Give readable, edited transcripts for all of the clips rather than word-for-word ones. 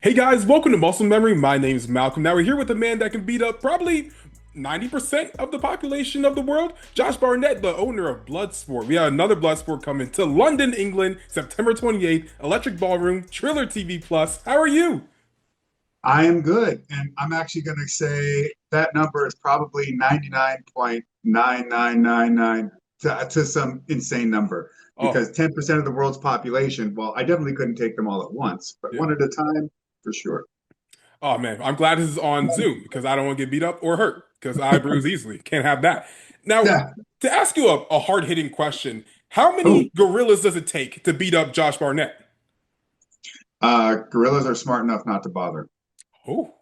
Hey guys, welcome to Muscle Memory. My name is Malcolm. Now we're here with a man that can beat up probably 90% of the population of the world, Josh Barnett, the owner of Bloodsport. We have another Bloodsport coming to London, England, September 28th, Electric Ballroom, Triller TV Plus. How are you? I am good. And I'm actually going to say that number is probably 99.9999 to some insane number Oh, because 10% of the world's population, well, I definitely couldn't take them all at once, but yeah. one at a time for sure. Oh man, I'm glad this is on Zoom because I don't want to get beat up or hurt because I bruise easily. Can't have that. Now, Yeah. to ask you a hard-hitting question, how Oh, many gorillas does it take to beat up Josh Barnett? gorillas are smart enough not to bother. Oh.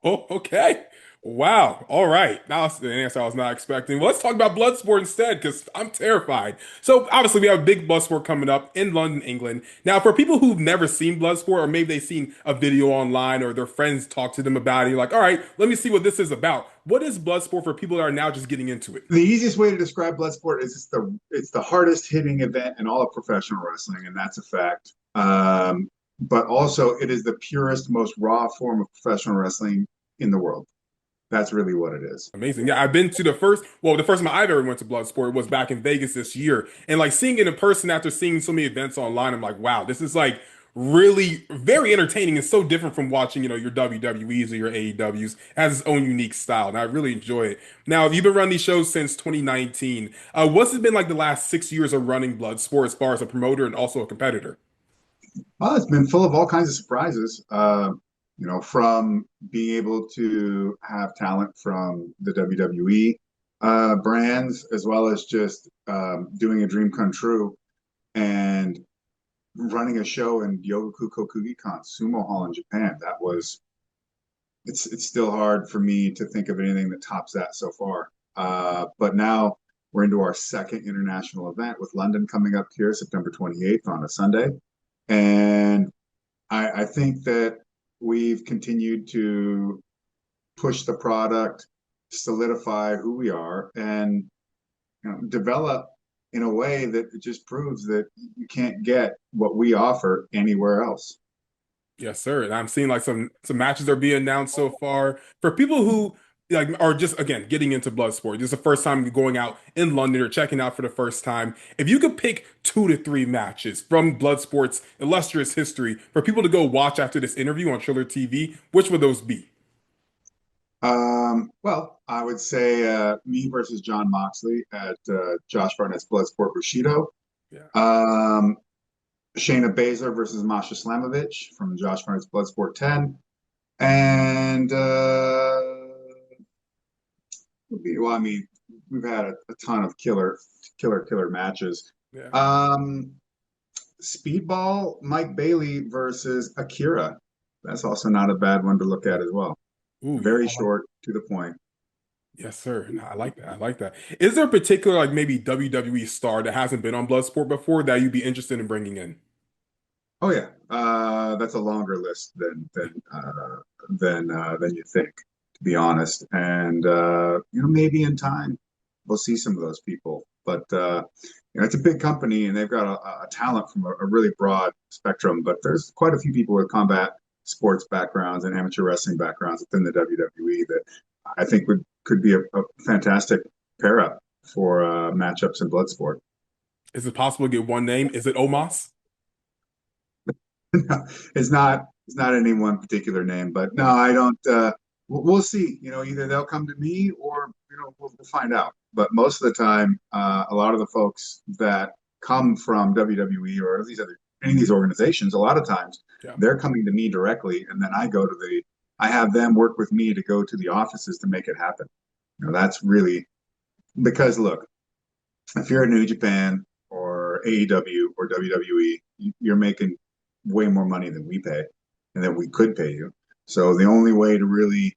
Oh, okay. Wow. All right. Now that's the answer I was not expecting. Well, let's talk about Bloodsport instead, because I'm terrified. So obviously we have a big Bloodsport coming up in London, England. Now, for people who've never seen Bloodsport, or maybe they've seen a video online or their friends talk to them about it, you're like, all right, let me see what this is about. What is Bloodsport for people that are now just getting into it? The easiest way to describe Bloodsport is it's the hardest hitting event in all of professional wrestling, and that's a fact. But also, it is the purest, most raw form of professional wrestling in the world. That's really what it is. Amazing. Yeah, I've been to the first time I've ever went to Bloodsport was back in Vegas this year. And like seeing it in person after seeing so many events online, I'm like, wow, this is like really very entertaining and so different from watching, your WWEs or your AEWs. It has its own unique style. And I really enjoy it. Now, you've been running these shows since 2019. What's it been like the last 6 years of running Bloodsport as far as a promoter and also a competitor? Well, it's been full of all kinds of surprises. From being able to have talent from the WWE brands, as well as just doing a dream come true and running a show in Ryogoku Kokugikan, Sumo Hall in Japan. It's still hard for me to think of anything that tops that so far. But now we're into our second international event with London coming up here September 28th on a Sunday. And I think that we've continued to push the product, solidify who we are, and develop in a way that it just proves that you can't get what we offer anywhere else. Yes, sir. And I'm seeing like some matches are being announced so far for people who like are just again getting into Bloodsport. This is the first time going out in London or checking out for the first time. If you could pick 2 to 3 matches from Bloodsport's illustrious history for people to go watch after this interview on Triller TV, which would those be? Well, I would say me versus John Moxley at Josh Barnett's Bloodsport Bushido. Yeah. Um, Shayna Baszler versus Masha Slamovich from Josh Barnett's Bloodsport 10. And well, I mean, we've had a ton of killer matches. Yeah. Um, Speedball Mike Bailey versus Akira. That's also not a bad one to look at as well. Ooh, yeah. Very I like. short, to the point. Yes, sir. No, I like that. I like that. Is there a particular like maybe WWE star that hasn't been on Bloodsport before that you'd be interested in bringing in? Oh yeah, that's a longer list than you think, to be honest. And maybe in time we'll see some of those people. But it's a big company, and they've got a talent from a really broad spectrum. But there's quite a few people with combat sports backgrounds and amateur wrestling backgrounds within the WWE that I think could be a fantastic pair up for matchups in Bloodsport. Is it possible to get one name? Is it Omos? It's not any one particular name, but no, I don't. We'll see. Either they'll come to me or we'll find out. But most of the time, a lot of the folks that come from WWE or any of these organizations, a lot of times Yeah. they're coming to me directly, and then I have them work with me to go to the offices to make it happen. That's really because look, if you're in New Japan or AEW or WWE, you're making way more money than we pay and that we could pay you. So the only way to really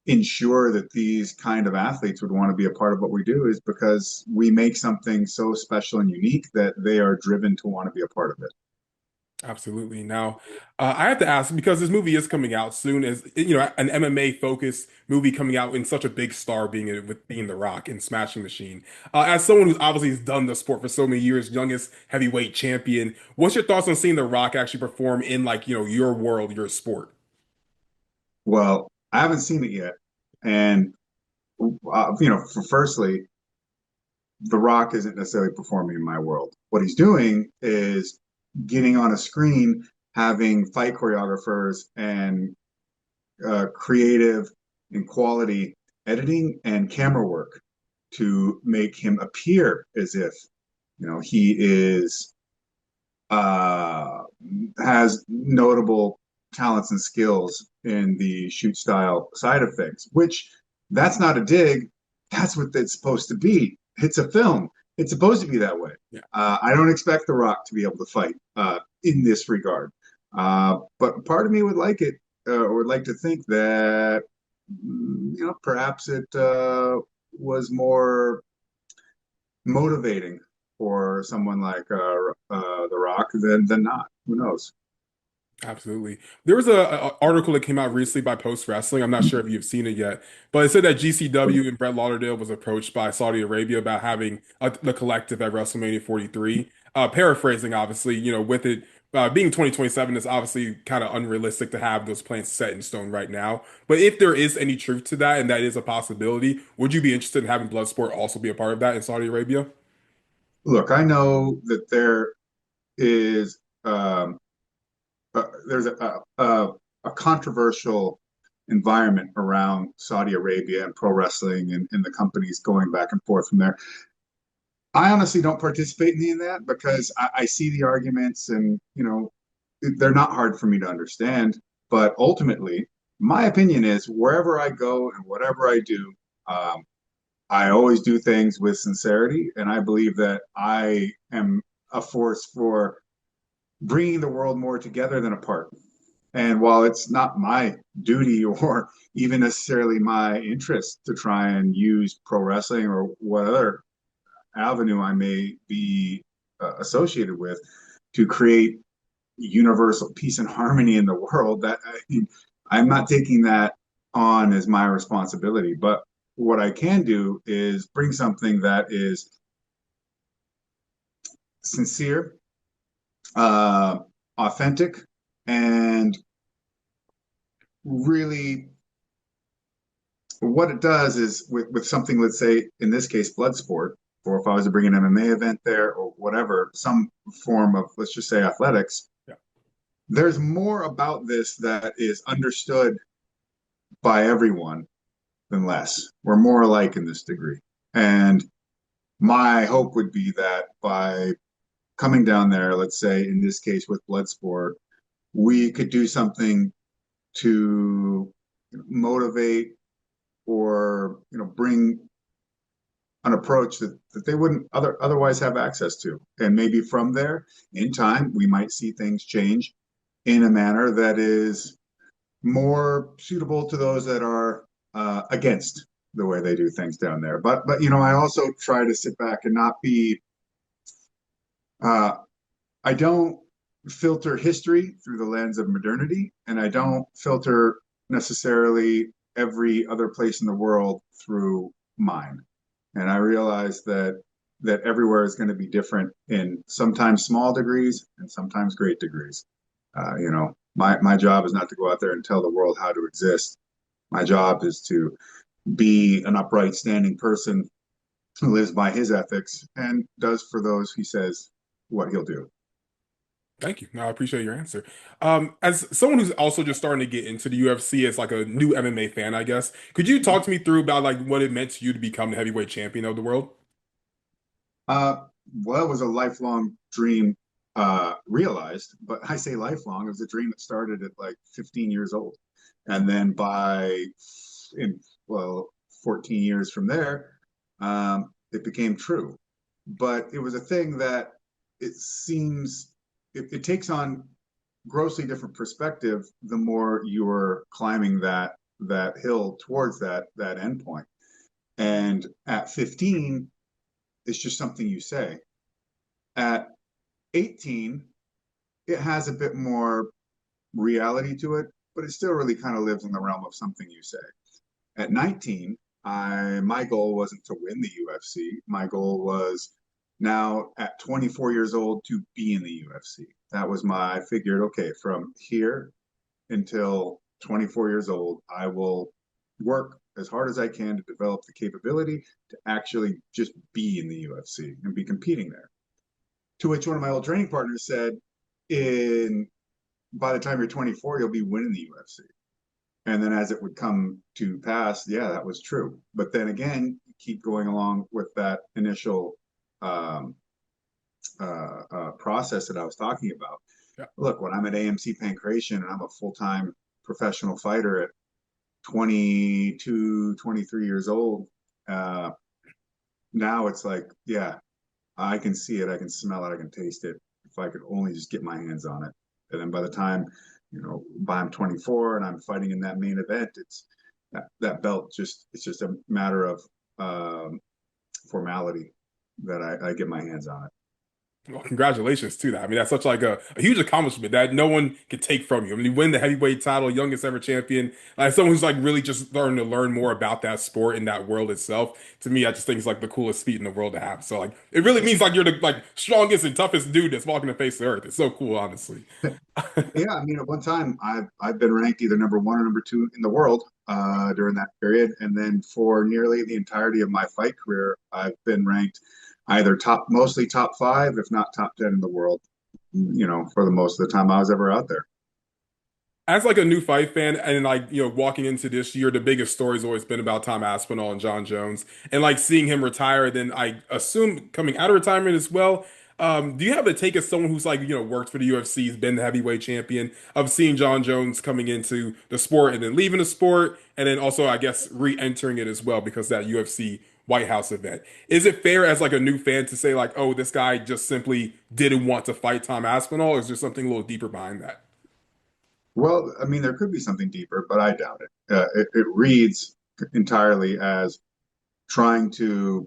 ensure that these kind of athletes would want to be a part of what we do is because we make something so special and unique that they are driven to want to be a part of it. Absolutely. Now, I have to ask because this movie is coming out soon. As an MMA focused movie coming out, and such a big star being it with being The Rock and Smashing Machine. As someone who's obviously has done the sport for so many years, youngest heavyweight champion, what's your thoughts on seeing The Rock actually perform in like your world, your sport? Well, I haven't seen it yet, and for firstly, The Rock isn't necessarily performing in my world. What he's doing is getting on a screen, having fight choreographers and creative and quality editing and camera work to make him appear as if he is uh, has notable talents and skills in the shoot style side of things. Which that's not a dig. That's what it's supposed to be. It's a film. It's supposed to be that way. Yeah. I don't expect The Rock to be able to fight in this regard, but part of me would like it, or would like to think that perhaps it was more motivating for someone like The Rock than not. Who knows? Absolutely. There was a article that came out recently by Post Wrestling. I'm not sure if you've seen it yet, but it said that GCW and Brett Lauderdale was approached by Saudi Arabia about having the collective at WrestleMania 43. Paraphrasing, obviously, with it being 2027, it's obviously kind of unrealistic to have those plans set in stone right now. But if there is any truth to that, and that is a possibility, would you be interested in having Bloodsport also be a part of that in Saudi Arabia? Look, I know that is there's a controversial environment around Saudi Arabia and pro wrestling and the companies going back and forth from there. I honestly don't participate in any of that because I see the arguments and they're not hard for me to understand. But ultimately, my opinion is wherever I go and whatever I do, um, I always do things with sincerity, and I believe that I am a force for bringing the world more together than apart. And while it's not my duty or even necessarily my interest to try and use pro wrestling or what other avenue I may be associated with to create universal peace and harmony in the world, that I'm not taking that on as my responsibility. But what I can do is bring something that is sincere, uh, authentic, and really what it does is with something, let's say in this case, Bloodsport, or if I was to bring an MMA event there or whatever, some form of, let's just say, athletics, Yeah. there's more about this that is understood by everyone than less. We're more alike in this degree. And my hope would be that by coming down there, let's say in this case with Bloodsport, we could do something to motivate or bring an approach that they wouldn't otherwise have access to. And maybe from there, in time, we might see things change in a manner that is more suitable to those that are against the way they do things down there. But I also try to sit back and not be. Uh, I don't filter history through the lens of modernity, and I don't filter necessarily every other place in the world through mine. And I realize that everywhere is going to be different in sometimes small degrees and sometimes great degrees. My job is not to go out there and tell the world how to exist. My job is to be an upright, standing person who lives by his ethics and does for those he says what he'll do. Thank you. No, I appreciate your answer. As someone who's also just starting to get into the UFC as like a new MMA fan, I guess, could you talk to me through about like what it meant to you to become the heavyweight champion of the world? Uh, well, it was a lifelong dream realized, but I say lifelong. It was a dream that started at like 15 years old, and then in well 14 years from there, it became true. But it was a thing that it seems it takes on grossly different perspective the more you're climbing that hill towards that endpoint. And at 15, it's just something you say. At 18, it has a bit more reality to it, but it still really kind of lives in the realm of something you say. At 19, my goal wasn't to win the UFC. My goal was now at 24 years old to be in the UFC. That was I figured, okay, from here until 24 years old, I will work as hard as I can to develop the capability to actually just be in the UFC and be competing there. To which one of my old training partners said, in by the time you're 24, you'll be winning the UFC. And then as it would come to pass, yeah, that was true. But then again, keep going along with that initial um, process that I was talking about. Yeah. Look, when I'm at AMC Pancration and I'm a full-time professional fighter at 22, 23 years old, uh, now it's like, yeah, I can see it, I can smell it, I can taste it. If I could only just get my hands on it. And then by the time, by I'm 24 and I'm fighting in that main event, it's that belt it's just a matter of formality that I get my hands on it. Well, congratulations to that. I mean, that's such like a huge accomplishment that no one can take from you. I mean, you win the heavyweight title, youngest ever champion. Like someone who's like really just starting to learn more about that sport and that world itself. To me, I just think it's like the coolest feat in the world to have. So like, it really means like you're the like strongest and toughest dude that's walking the face of the earth. It's so cool, honestly. Yeah, I mean, at one time I've been ranked either number one or number two in the world during that period, and then for nearly the entirety of my fight career, I've been ranked either mostly top five, if not top 10 in the world. For the most of the time I was ever out there. As like a new fight fan and like walking into this year, the biggest story's always been about Tom Aspinall and Jon Jones, and like seeing him retire. Then I assume coming out of retirement as well. Do you have a take as someone who's like worked for the UFC, has been the heavyweight champion, of seeing Jon Jones coming into the sport and then leaving the sport, and then also I guess re-entering it as well because that UFC White House event? Is it fair as like a new fan to say like, oh, this guy just simply didn't want to fight Tom Aspinall, or is there something a little deeper behind that? Well, I mean, there could be something deeper, but I doubt it. It reads entirely as trying to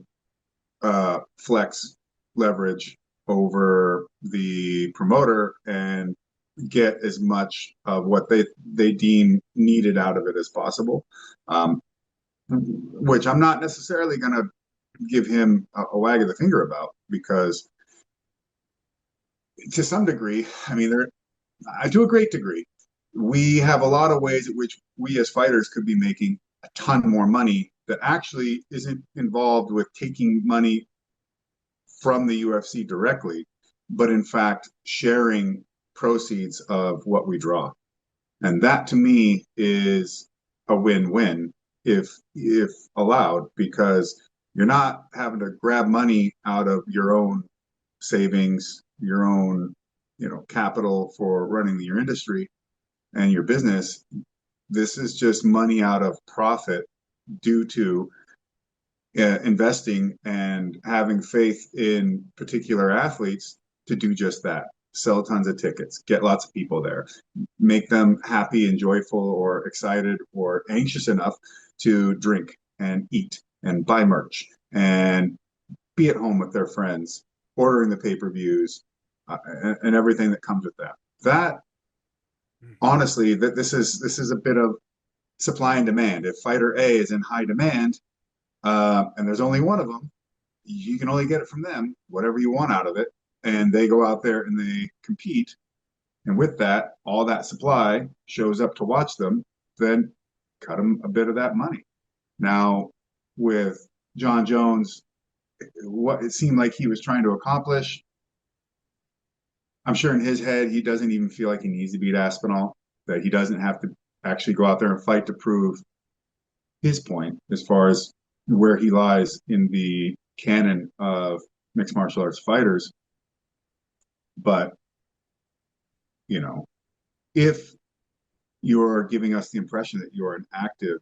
flex leverage over the promoter and get as much of what they deem needed out of it as possible. Um, which I'm not necessarily going to give him a wag of the finger about because to some degree, I mean, to a great degree, we have a lot of ways at which we as fighters could be making a ton more money that actually isn't involved with taking money from the UFC directly, but in fact sharing proceeds of what we draw. And that to me is a win-win if allowed, because you're not having to grab money out of your own savings, your own, capital for running your industry and your business. This is just money out of profit due to investing and having faith in particular athletes to do just that. Sell tons of tickets, get lots of people there, make them happy and joyful or excited or anxious enough to drink and eat and buy merch and be at home with their friends, ordering the pay-per-views and everything that comes with that. That honestly, that this is a bit of supply and demand. If fighter A is in high demand, and there's only one of them, you can only get it from them, whatever you want out of it. And they go out there and they compete. And with that, all that supply shows up to watch them, then cut them a bit of that money. Now, with Jon Jones, what it seemed like he was trying to accomplish, I'm sure in his head, he doesn't even feel like he needs to beat Aspinall, that he doesn't have to actually go out there and fight to prove his point as far as where he lies in the canon of mixed martial arts fighters. But, you know, if you're giving us the impression that you're an active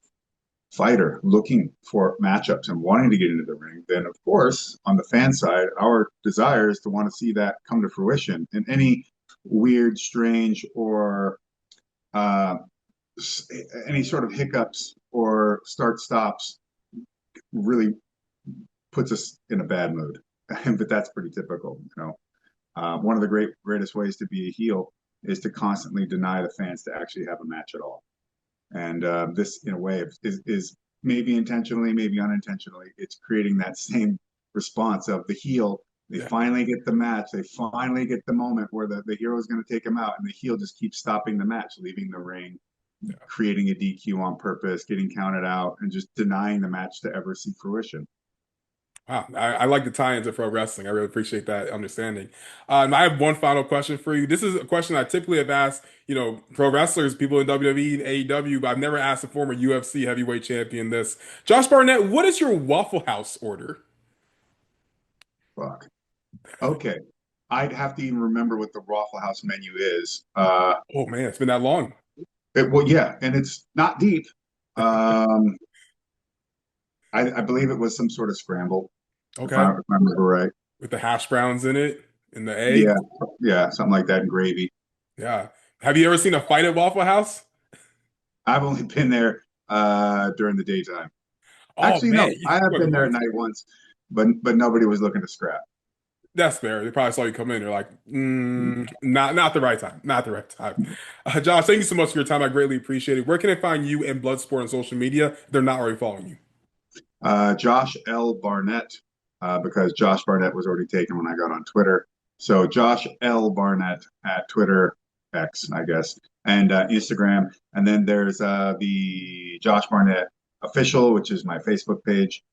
fighter looking for matchups and wanting to get into the ring, then of course, on the fan side, our desire is to want to see that come to fruition. And any weird, strange, or uh, any sort of hiccups or start stops really puts us in a bad mood. But that's pretty typical. One of the greatest ways to be a heel is to constantly deny the fans to actually have a match at all. And this, in a way, is maybe intentionally, maybe unintentionally, it's creating that same response of the heel. They Yeah. finally get the match. They finally get the moment where the hero is going to take him out, and the heel just keeps stopping the match, leaving the ring, Yeah. creating a DQ on purpose, getting counted out, and just denying the match to ever see fruition. Wow, I like the tie into pro wrestling. I really appreciate that understanding. I have one final question for you. This is a question I typically have asked, pro wrestlers, people in WWE and AEW, but I've never asked a former UFC heavyweight champion this. Josh Barnett, what is your Waffle House order? Fuck. Okay. I'd have to even remember what the Waffle House menu is. Oh man, it's been that long. Well, yeah, and it's not deep. Um, I believe it was some sort of scramble, Okay, if I remember right. with the hash browns in it and the egg. Yeah, yeah, something like that, and gravy. Yeah. Have you ever seen a fight at Waffle House? I've only been there during the daytime. Oh Actually, man, no, you I have went been there at once. night once, but nobody was looking to scrap. That's fair. They probably saw you come in. They're like, not the right time. Not the right time. Josh, thank you so much for your time. I greatly appreciate it. Where can I find you and Bloodsport on social media if they're not already following you? Josh L. Barnett, because Josh Barnett was already taken when I got on Twitter. So Josh L. Barnett at Twitter, X, I guess, and Instagram. And then there's the Josh Barnett official, which is my Facebook page.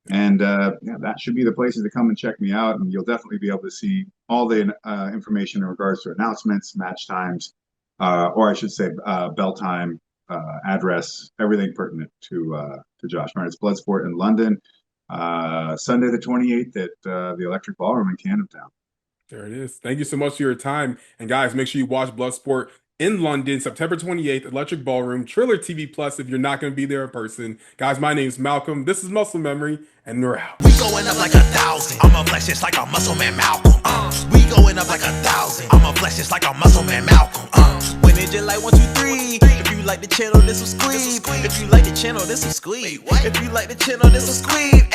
And yeah, that should be the places to come and check me out. And you'll definitely be able to see all the information in regards to announcements, match times, or I should say, bell time, address, everything pertinent to Josh Barnett's Bloodsport in London, Sunday the 28th at the Electric Ballroom in Camden Town. There it is. Thank you so much for your time. And guys, make sure you watch Bloodsport in London, September 28th, Electric Ballroom, Triller TV Plus if you're not going to be there in person. Guys, my name's Malcolm. This is Muscle Memory, and we're out. We going up like 1,000. I'm a flex just like a muscle man Malcolm. We going up like 1,000. I'm a flex just like a muscle man Malcolm. When it just like 1, 2, 3. If you like the channel, this will squeeze. If you like the channel, this will squeeze. If you like the channel, this will squeeze.